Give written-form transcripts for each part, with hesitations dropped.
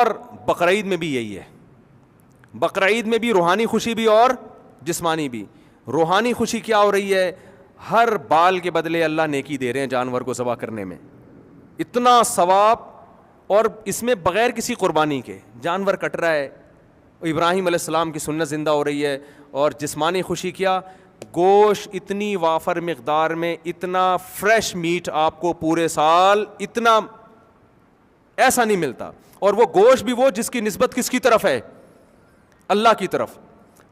اور بقرعید میں بھی یہی ہے. بقرعید میں بھی روحانی خوشی بھی اور جسمانی بھی. روحانی خوشی کیا ہو رہی ہے؟ ہر بال کے بدلے اللہ نیکی دے رہے ہیں جانور کو ذبح کرنے میں, اتنا ثواب, اور اس میں بغیر کسی قربانی کے جانور کٹ رہا ہے. ابراہیم علیہ السلام کی سنت زندہ ہو رہی ہے. اور جسمانی خوشی کیا؟ گوشت اتنی وافر مقدار میں, اتنا فریش میٹ آپ کو پورے سال اتنا ایسا نہیں ملتا. اور وہ گوشت بھی وہ جس کی نسبت کس کی طرف ہے؟ اللہ کی طرف.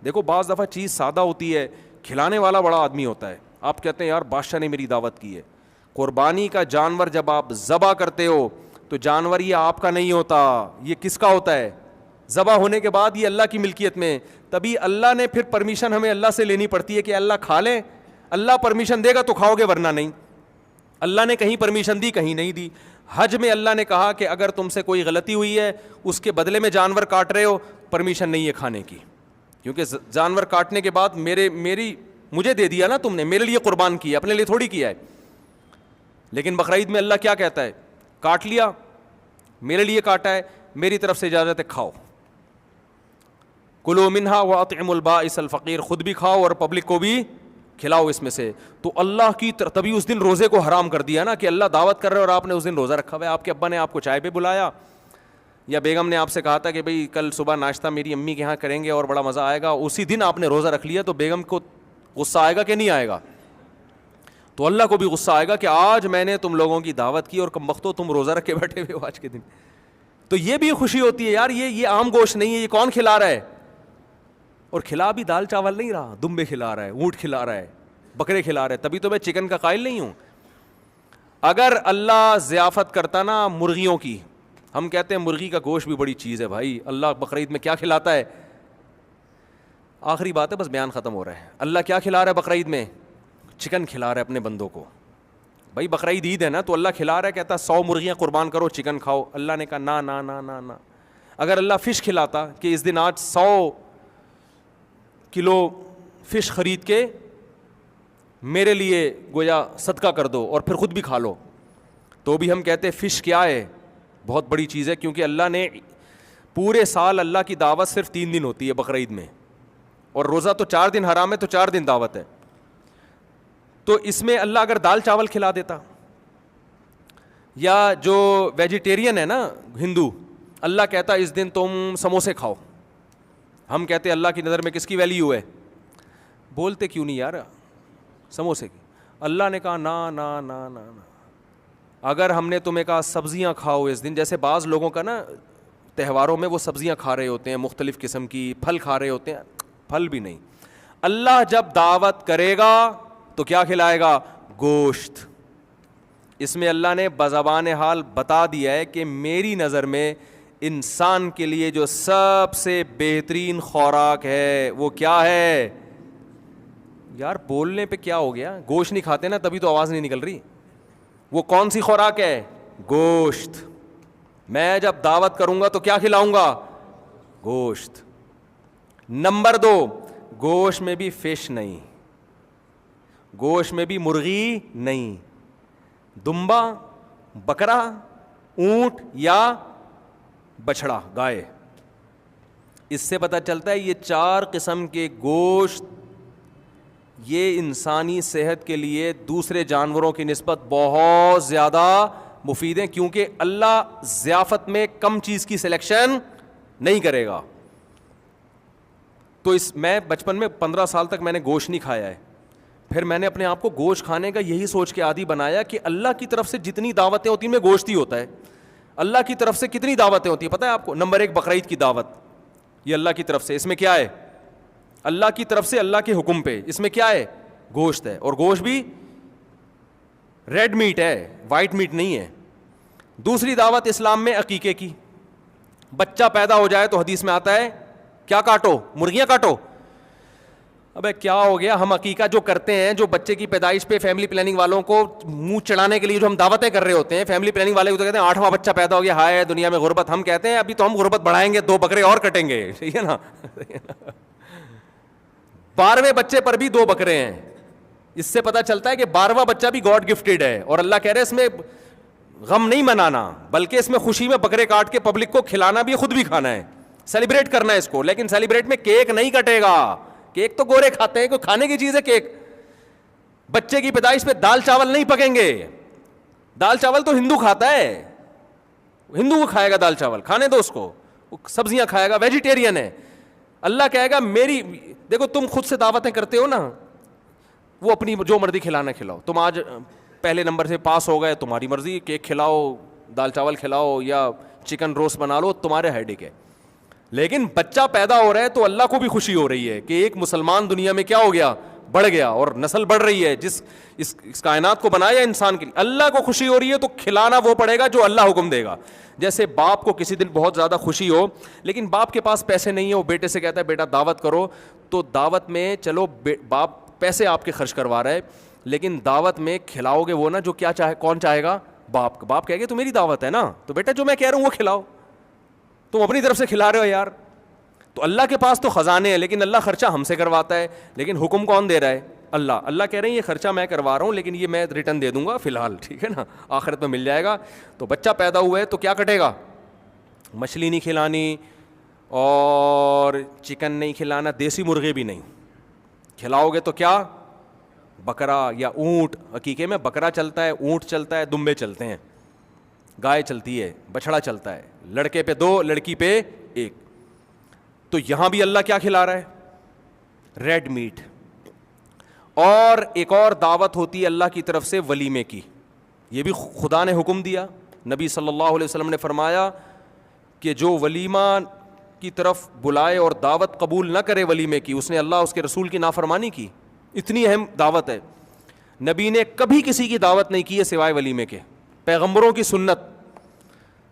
دیکھو بعض دفعہ چیز سادہ ہوتی ہے, کھلانے والا بڑا آدمی ہوتا ہے, آپ کہتے ہیں یار بادشاہ نے میری دعوت کی ہے. قربانی کا جانور جب آپ ذبح کرتے ہو تو جانور یہ آپ کا نہیں ہوتا, یہ کس کا ہوتا ہے؟ ذبح ہونے کے بعد یہ اللہ کی ملکیت میں. تبھی اللہ نے پھر پرمیشن ہمیں اللہ سے لینی پڑتی ہے کہ اللہ کھا لیں. اللہ پرمیشن دے گا تو کھاؤ گے, ورنہ نہیں. اللہ نے کہیں پرمیشن دی, کہیں نہیں دی. حج میں اللہ نے کہا کہ اگر تم سے کوئی غلطی ہوئی ہے, اس کے بدلے میں جانور کاٹ رہے ہو, پرمیشن نہیں ہے کھانے کی, کیونکہ جانور کاٹنے کے بعد مجھے دے دیا نا تم نے, میرے لیے قربان کیا, اپنے لیے تھوڑی کیا ہے. لیکن بقرعید میں اللہ کیا کہتا ہے؟ کاٹ لیا, میرے لیے کاٹا ہے, میری طرف سے اجازت ہے, کھاؤ. کلوا منہا واطعموا البائس الفقیر, خود بھی کھاؤ اور پبلک کو بھی کھلاؤ اس میں سے. تو اللہ کی تبھی اس دن روزے کو حرام کر دیا نا, کہ اللہ دعوت کر رہے اور آپ نے اس دن روزہ رکھا ہوا ہے. آپ کے ابا نے آپ کو چائے پہ بلایا, یا بیگم نے آپ سے کہا تھا کہ بھئی کل صبح ناشتہ میری امی کے یہاں کریں گے اور بڑا مزہ آئے گا, اسی دن آپ نے روزہ رکھ لیا, تو بیگم کو غصہ آئے گا کہ نہیں آئے گا؟ تو اللہ کو بھی غصہ آئے گا کہ آج میں نے تم لوگوں کی دعوت کی اور کمبختو تم روزہ رکھ کے بیٹھے ہوئے ہو آج کے دن. تو یہ بھی خوشی ہوتی ہے یار, یہ عام گوشت نہیں ہے, یہ کون کھلا رہا ہے؟ اور کھلا بھی دال چاول نہیں رہا, دمبے کھلا رہا ہے, اونٹ کھلا رہا ہے, بکرے کھلا رہا ہے. تبھی تو میں چکن کا قائل نہیں ہوں. اگر اللہ ضیافت کرتا نا مرغیوں کی, ہم کہتے ہیں مرغی کا گوشت بھی بڑی چیز ہے بھائی, اللہ بقرعید میں کیا کھلاتا ہے؟ آخری بات ہے, بس بیان ختم ہو رہا ہے. اللہ کیا کھلا رہا ہے بقرعید میں؟ چکن کھلا رہا ہے اپنے بندوں کو. بھائی بقرعید عید ہے نا, تو اللہ کھلا رہا ہے, کہتا 100 مرغیاں قربان کرو, چکن کھاؤ. اللہ نے کہا نا نا نا نا نا. اگر اللہ فش کھلاتا کہ اس دن آج 100 کلو فش خرید کے میرے لیے گویا صدقہ کر دو اور پھر خود بھی کھا لو, تو بھی ہم کہتے فش کیا ہے, بہت بڑی چیز ہے. کیونکہ اللہ نے پورے سال, اللہ کی دعوت صرف 3 دن ہوتی ہے بقرعید میں, اور روزہ تو 4 دن حرام ہے, تو 4 دن دعوت ہے. تو اس میں اللہ اگر دال چاول کھلا دیتا, یا جو ویجیٹیرین ہے نا ہندو, اللہ کہتا اس دن تم سموسے کھاؤ. ہم کہتے اللہ کی نظر میں کس کی ویلیو ہے؟ بولتے کیوں نہیں یار سموسے کی. اللہ نے کہا نا نا نا نا نا. اگر ہم نے تمہیں کہا سبزیاں کھاؤ اس دن, جیسے بعض لوگوں کا نا تہواروں میں وہ سبزیاں کھا رہے ہوتے ہیں, مختلف قسم کی پھل کھا رہے ہوتے ہیں, پھل بھی نہیں. اللہ جب دعوت کرے گا تو کیا کھلائے گا؟ گوشت. اس میں اللہ نے بزبان حال بتا دیا ہے کہ میری نظر میں انسان کے لیے جو سب سے بہترین خوراک ہے وہ کیا ہے؟ یار بولنے پہ کیا ہو گیا, گوشت نہیں کھاتے نا تبھی تو آواز نہیں نکل رہی. وہ کون سی خوراک ہے؟ گوشت. میں جب دعوت کروں گا تو کیا کھلاؤں گا؟ گوشت. نمبر 2, گوشت میں بھی فش نہیں, گوشت میں بھی مرغی نہیں, دمبا, بکرا, اونٹ یا بچھڑا, گائے. اس سے پتہ چلتا ہے یہ 4 قسم کے گوشت یہ انسانی صحت کے لیے دوسرے جانوروں کی نسبت بہت زیادہ مفید ہیں, کیونکہ اللہ ضیافت میں کم چیز کی سلیکشن نہیں کرے گا. تو میں بچپن میں 15 سال تک میں نے گوشت نہیں کھایا ہے. پھر میں نے اپنے آپ کو گوشت کھانے کا یہی سوچ کے عادی بنایا کہ اللہ کی طرف سے جتنی دعوتیں ہوتی ہیں میں گوشت ہی ہوتا ہے. اللہ کی طرف سے کتنی دعوتیں ہوتی ہیں پتہ ہے آپ کو؟ نمبر 1 بقرعید کی دعوت, یہ اللہ کی طرف سے. اس میں کیا ہے؟ اللہ کی طرف سے, اللہ کے حکم پہ. اس میں کیا ہے؟ گوشت ہے, اور گوشت بھی ریڈ میٹ ہے, وائٹ میٹ نہیں ہے. دوسری دعوت اسلام میں عقیقے کی. بچہ پیدا ہو جائے تو حدیث میں آتا ہے کیا کاٹو؟ مرغیاں کاٹو. ابے کیا ہو گیا, ہم عقیقہ جو کرتے ہیں, جو بچے کی پیدائش پہ فیملی پلاننگ والوں کو منہ چڑھانے کے لیے جو ہم دعوتیں کر رہے ہوتے ہیں, فیملی پلاننگ والے کو تو کہتے ہیں 8واں بچہ پیدا ہو گیا, ہائے دنیا میں غربت. ہم کہتے ہیں ابھی تو ہم غربت بڑھائیں گے, 2 بکرے اور کٹیں گے, ٹھیک ہے نا. 12ویں بچے پر بھی 2 بکرے ہیں. اس سے پتہ چلتا ہے کہ 12واں بچہ بھی گاڈ گفٹیڈ ہے, اور اللہ کہہ رہے اس میں غم نہیں منانا, بلکہ اس میں خوشی میں بکرے کاٹ کے پبلک کو کھلانا بھی, خود بھی کھانا ہے, سیلیبریٹ کرنا ہے اس کو. لیکن سیلیبریٹ میں کیک نہیں کٹے گا, کیک تو گورے کھاتے ہیں, کوئی کھانے کی چیز ہے کیک. بچے کی پیدائش پہ دال چاول نہیں پکیں گے, دال چاول تو ہندو کھاتا ہے, ہندو کو کھائے گا دال چاول, کھانے دو اس کو, سبزیاں کھائے گا, ویجیٹیرین ہے. اللہ کہے گا میری, دیکھو تم خود سے دعوتیں کرتے ہو نا, وہ اپنی جو مرضی کھلانا کھلاؤ, تم آج پہلے نمبر سے پاس ہو گئے, تمہاری مرضی, کیک کھلاؤ, دال چاول کھلاؤ یا چکن روسٹ بنا لو, تمہارے ہیڈک ہے. لیکن بچہ پیدا ہو رہا ہے تو اللہ کو بھی خوشی ہو رہی ہے کہ ایک مسلمان دنیا میں کیا ہو گیا, بڑھ گیا, اور نسل بڑھ رہی ہے. جس اس کائنات کو بنایا انسان کے لیے, اللہ کو خوشی ہو رہی ہے, تو کھلانا وہ پڑے گا جو اللہ حکم دے گا. جیسے باپ کو کسی دن بہت زیادہ خوشی ہو, لیکن باپ کے پاس پیسے نہیں ہو, بیٹے سے کہتا ہے بیٹا دعوت کرو, تو دعوت میں چلو باپ پیسے آپ کے خرچ کروا رہا ہے, لیکن دعوت میں کھلاؤ گے وہ نا جو کیا چاہے, کون چاہے گا, باپ. باپ کہے گا تو میری دعوت ہے نا, تو بیٹا جو میں کہہ رہا ہوں وہ کھلاؤ, تم اپنی طرف سے کھلا رہے ہو یار. تو اللہ کے پاس تو خزانے ہیں, لیکن اللہ خرچہ ہم سے کرواتا ہے, لیکن حکم کون دے رہا ہے, اللہ. اللہ کہہ رہے ہیں یہ خرچہ میں کروا رہا ہوں, لیکن یہ میں ریٹرن دے دوں گا فی الحال, ٹھیک ہے نا, آخرت میں مل جائے گا. تو بچہ پیدا ہوا ہے تو کیا کٹے گا, مچھلی نہیں کھلانی, اور چکن نہیں کھلانا, دیسی مرغے بھی نہیں کھلاؤ گے تو کیا, بکرا یا اونٹ. عقیقے میں بکرا چلتا ہے, اونٹ چلتا ہے, دمبے چلتے ہیں, گائے چلتی ہے, بچڑا چلتا ہے, لڑکے پہ 2 لڑکی پہ 1. تو یہاں بھی اللہ کیا کھلا رہا ہے, ریڈ میٹ. اور ایک اور دعوت ہوتی ہے اللہ کی طرف سے ولیمے کی, یہ بھی خدا نے حکم دیا. نبی صلی اللہ علیہ وسلم نے فرمایا کہ جو ولیمہ کی طرف بلائے اور دعوت قبول نہ کرے ولیمے کی, اس نے اللہ اس کے رسول کی نافرمانی کی. اتنی اہم دعوت ہے. نبی نے کبھی کسی کی دعوت نہیں کی ہے سوائے ولیمے کے, پیغمبروں کی سنت.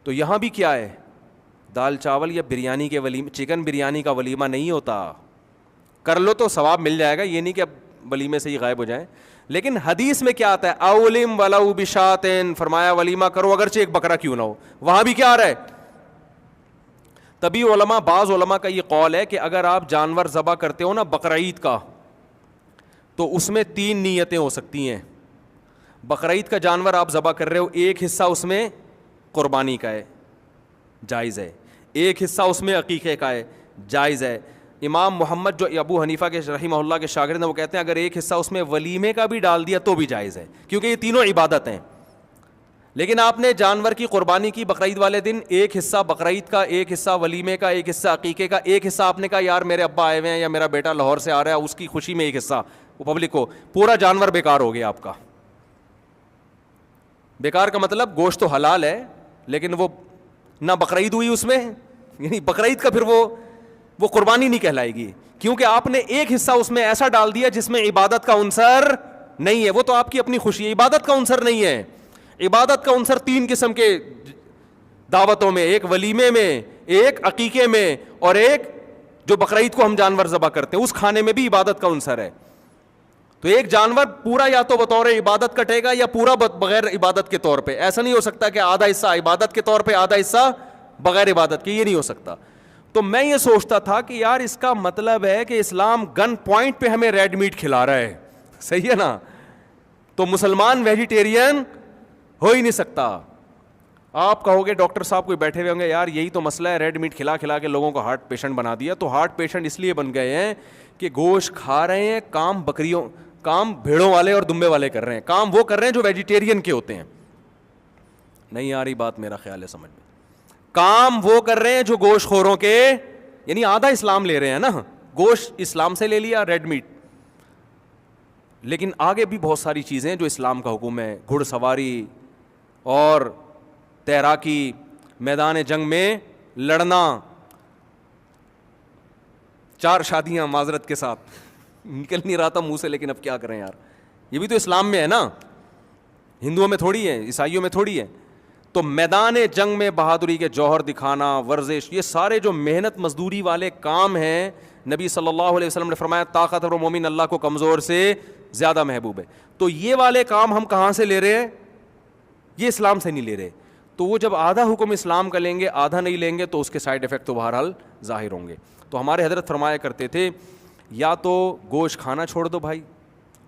تو یہاں بھی کیا ہے, دال چاول یا بریانی کے ولیمے, چکن بریانی کا ولیمہ نہیں ہوتا. کر لو تو ثواب مل جائے گا, یہ نہیں کہ اب ولیمے سے ہی غائب ہو جائیں. لیکن حدیث میں کیا آتا ہے, اولم ولو بشاتن, فرمایا ولیمہ کرو اگرچہ ایک بکرا کیوں نہ ہو. وہاں بھی کیا آ رہا ہے, تبھی علماء, بعض علماء کا یہ قول ہے کہ اگر آپ جانور ذبح کرتے ہو نا بقرعید کا, تو اس میں 3 نیتیں ہو سکتی ہیں. بقرعید کا جانور آپ ذبح کر رہے ہو, ایک حصہ اس میں قربانی کا ہے, جائز ہے, ایک حصہ اس میں عقیقے کا ہے, جائز ہے. امام محمد جو ابو حنیفہ کے رحمہ اللہ کے شاگرد ہیں, وہ کہتے ہیں اگر ایک حصہ اس میں ولیمے کا بھی ڈال دیا تو بھی جائز ہے, کیونکہ یہ تینوں عبادت ہیں. لیکن آپ نے جانور کی قربانی کی بقرعید والے دن, ایک حصہ بقرعید کا, ایک حصہ ولیمے کا, ایک حصہ عقیقے کا, ایک حصہ آپ نے کہا یار میرے ابا آئے ہوئے ہیں یا میرا بیٹا لاہور سے آ رہا ہے, اس کی خوشی میں ایک حصہ, وہ پبلک کو, پورا جانور بیکار ہو گیا آپ کا. بیکار کا مطلب گوشت تو حلال ہے, لیکن وہ نہ بقرعید ہوئی اس میں, یعنی بقرعید کا پھر وہ قربانی نہیں کہلائے گی, کیونکہ آپ نے ایک حصہ اس میں ایسا ڈال دیا جس میں عبادت کا عنصر نہیں ہے. وہ تو آپ کی اپنی خوشی ہے, عبادت کا عنصر نہیں ہے. عبادت کا عنصر 3 قسم کے دعوتوں میں, ایک ولیمے میں, ایک عقیقے میں, اور ایک جو بقرعید کو ہم جانور ذبح کرتے ہیں اس کھانے میں بھی عبادت کا عنصر ہے. تو ایک جانور پورا یا تو بطور عبادت کٹے گا یا پورا بغیر عبادت کے طور پہ. ایسا نہیں ہو سکتا کہ آدھا حصہ عبادت کے طور پہ آدھا حصہ بغیر عبادت کے, یہ نہیں ہو سکتا. تو میں یہ سوچتا تھا کہ یار اس کا مطلب ہے کہ اسلام گن پوائنٹ پہ ہمیں ریڈ میٹ کھلا رہا ہے, صحیح ہے نا. تو مسلمان ویجیٹیرین ہو ہی نہیں سکتا. آپ کہو گے ڈاکٹر صاحب کوئی بیٹھے ہوئے ہوں گے یار یہی تو مسئلہ ہے, ریڈ میٹ کھلا کھلا کے لوگوں کو ہارٹ پیشنٹ بنا دیا. تو ہارٹ پیشنٹ اس لیے بن گئے ہیں کہ گوشت کھا رہے ہیں, کام بھیڑوں والے اور دمبے والے کر رہے ہیں, کام وہ کر رہے ہیں جو ویجیٹیرین کے ہوتے ہیں. نہیں آ رہی بات, میرا خیال ہے سمجھ میں. کام وہ کر رہے ہیں جو گوشت خوروں کے, یعنی آدھا اسلام لے رہے ہیں نا, گوشت اسلام سے لے لیا, ریڈ میٹ. لیکن آگے بھی بہت ساری چیزیں جو اسلام کا حکم ہے, گھڑ سواری اور تیراکی, میدان جنگ میں لڑنا, 4 شادیاں معذرت کے ساتھ, نکل نہیں رہا تھا منہ سے, لیکن اب کیا کریں یار, یہ بھی تو اسلام میں ہے نا, ہندوؤں میں تھوڑی ہے, عیسائیوں میں تھوڑی ہے. تو میدان جنگ میں بہادری کے جوہر دکھانا, ورزش, یہ سارے جو محنت مزدوری والے کام ہیں, نبی صلی اللہ علیہ وسلم نے فرمایا طاقتور مومن اللہ کو کمزور سے زیادہ محبوب ہے. تو یہ والے کام ہم کہاں سے لے رہے ہیں, یہ اسلام سے نہیں لے رہے. تو وہ جب آدھا حکم اسلام کا لیں گے آدھا نہیں لیں گے تو اس کے سائیڈ افیکٹ تو بہرحال ظاہر ہوں گے. تو ہمارے حضرت فرمایا کرتے تھے یا تو گوشت کھانا چھوڑ دو بھائی,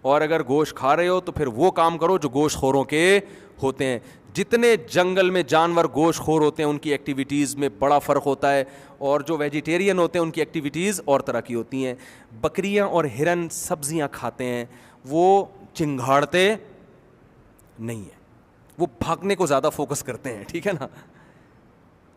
اور اگر گوشت کھا رہے ہو تو پھر وہ کام کرو جو گوشت خوروں کے ہوتے ہیں. جتنے جنگل میں جانور گوشت خور ہوتے ہیں ان کی ایکٹیویٹیز میں بڑا فرق ہوتا ہے, اور جو ویجیٹیرین ہوتے ہیں ان کی ایکٹیویٹیز اور طرح کی ہوتی ہیں. بکریاں اور ہرن سبزیاں کھاتے ہیں, وہ چنگھاڑتے نہیں ہیں, وہ بھاگنے کو زیادہ فوکس کرتے ہیں, ٹھیک ہے نا.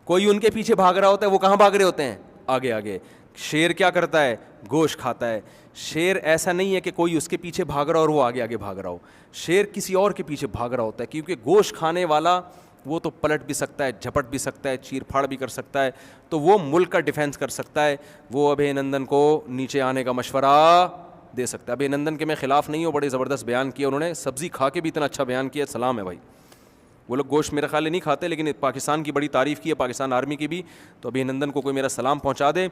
کوئی ان کے پیچھے بھاگ رہا ہوتا ہے, وہ کہاں بھاگ رہے ہوتے ہیں, آگے آگے. شیر کیا کرتا ہے, گوشت کھاتا ہے. شیر ایسا نہیں ہے کہ کوئی اس کے پیچھے بھاگ رہا اور وہ آگے آگے بھاگ رہا ہو, شیر کسی اور کے پیچھے بھاگ رہا ہوتا ہے, کیونکہ گوشت کھانے والا وہ تو پلٹ بھی سکتا ہے, جھپٹ بھی سکتا ہے, چیر پھاڑ بھی کر سکتا ہے, تو وہ ملک کا ڈیفینس کر سکتا ہے. وہ ابھے نندن کو نیچے آنے کا مشورہ دے سکتا ہے. ابھے نندن کے میں خلاف نہیں ہوں, بڑے زبردست بیان کیا انہوں نے, سبزی کھا کے بھی اتنا اچھا بیان کیا, سلام ہے بھائی. وہ لوگ گوشت میرے خیال نہیں کھاتے, لیکن پاکستان کی بڑی تعریف کی ہے, پاکستان آرمی کی بھی, تو ابھی نندن کو کوئی میرا سلام پہنچا دے.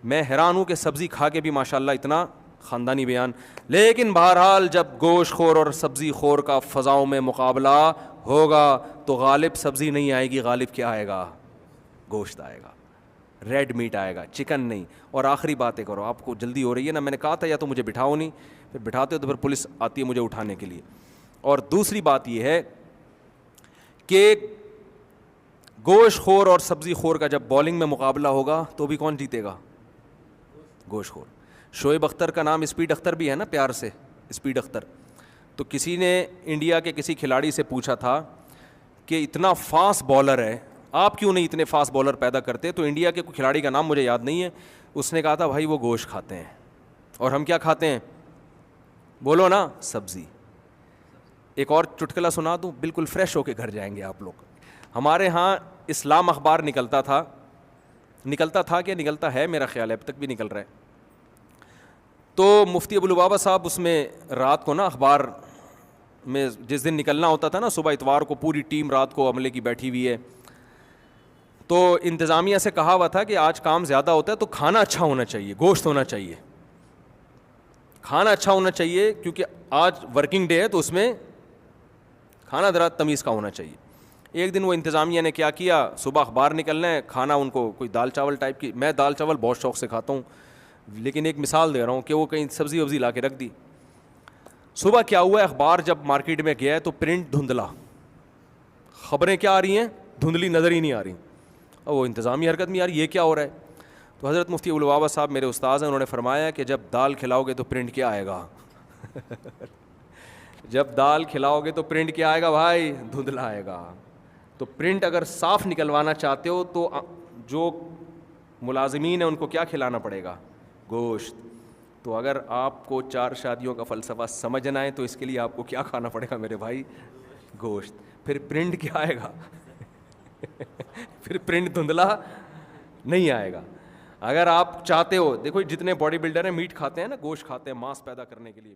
میں حیران ہوں کہ سبزی کھا کے بھی ماشاءاللہ اتنا خاندانی بیان. لیکن بہرحال جب گوشت خور اور سبزی خور کا فضاؤں میں مقابلہ ہوگا تو غالب سبزی نہیں آئے گی, غالب کیا آئے گا, گوشت آئے گا, ریڈ میٹ آئے گا, چکن نہیں. اور آخری باتیں کرو, آپ کو جلدی ہو رہی ہے نا, میں نے کہا تھا یا تو مجھے بٹھاؤ نہیں, پھر بٹھاتے ہو تو پھر پولیس آتی ہے مجھے اٹھانے کے لیے. اور دوسری بات یہ ہے کہ گوشت خور اور سبزی خور کا جب بالنگ میں مقابلہ ہوگا تو بھی کون جیتے گا, گوشت خور. شعیب اختر کا نام اسپیڈ اختر بھی ہے نا, پیار سے اسپیڈ اختر. تو کسی نے انڈیا کے کسی کھلاڑی سے پوچھا تھا کہ اتنا فاسٹ بالر ہے, آپ کیوں نہیں اتنے فاسٹ بالر پیدا کرتے, تو انڈیا کے کوئی کھلاڑی کا نام مجھے یاد نہیں ہے, اس نے کہا تھا بھائی وہ گوشت کھاتے ہیں اور ہم کیا کھاتے ہیں, بولو نا, سبزی. ایک اور چٹکلا سنا دوں, بالکل فریش ہو کے گھر جائیں گے آپ لوگ. ہمارے ہاں اسلام اخبار نکلتا تھا کہ نکلتا ہے, میرا خیال ہے اب تک بھی نکل رہا ہے. تو مفتی ابو لبابہ صاحب اس میں رات کو نا اخبار میں جس دن نکلنا ہوتا تھا نا, صبح اتوار کو پوری ٹیم رات کو عملے کی بیٹھی ہوئی ہے, تو انتظامیہ سے کہا ہوا تھا کہ آج کام زیادہ ہوتا ہے تو کھانا اچھا ہونا چاہیے, گوشت ہونا چاہیے, کھانا اچھا ہونا چاہیے, کیونکہ آج ورکنگ ڈے ہے تو اس میں کھانا ذرا تمیز کا ہونا چاہیے. ایک دن وہ انتظامیہ نے کیا کیا, صبح اخبار نکلنا ہے, کھانا ان کو کوئی دال چاول ٹائپ کی, میں دال چاول بہت شوق سے کھاتا ہوں, لیکن ایک مثال دے رہا ہوں کہ وہ کہیں سبزی وبزی لا کے رکھ دی. صبح کیا ہوا ہے, اخبار جب مارکیٹ میں گیا ہے تو پرنٹ دھندلا, خبریں کیا آ رہی ہیں, دھندلی, نظر ہی نہیں آ رہی. اور وہ انتظامی حرکت میں, یار یہ کیا ہو رہا ہے. تو حضرت مفتی ابو لبابہ صاحب میرے استاذ ہیں, انہوں نے فرمایا کہ جب دال کھلاؤ گے تو پرنٹ کیا آئے گا, جب دال کھلاؤ گے تو پرنٹ کیا آئے گا بھائی, دھندلا آئے گا. تو پرنٹ اگر صاف نکلوانا چاہتے ہو تو جو ملازمین ہیں ان کو کیا کھلانا پڑے گا, گوشت. تو اگر آپ کو 4 شادیوں کا فلسفہ سمجھنا ہے تو اس کے لیے آپ کو کیا کھانا پڑے گا میرے بھائی, گوشت. پھر پرنٹ کیا آئے گا, پھر پرنٹ دھندلا نہیں آئے گا. اگر آپ چاہتے ہو, دیکھو جتنے باڈی بلڈر ہیں میٹ کھاتے ہیں نا, گوشت کھاتے ہیں ماس پیدا کرنے کے لیے,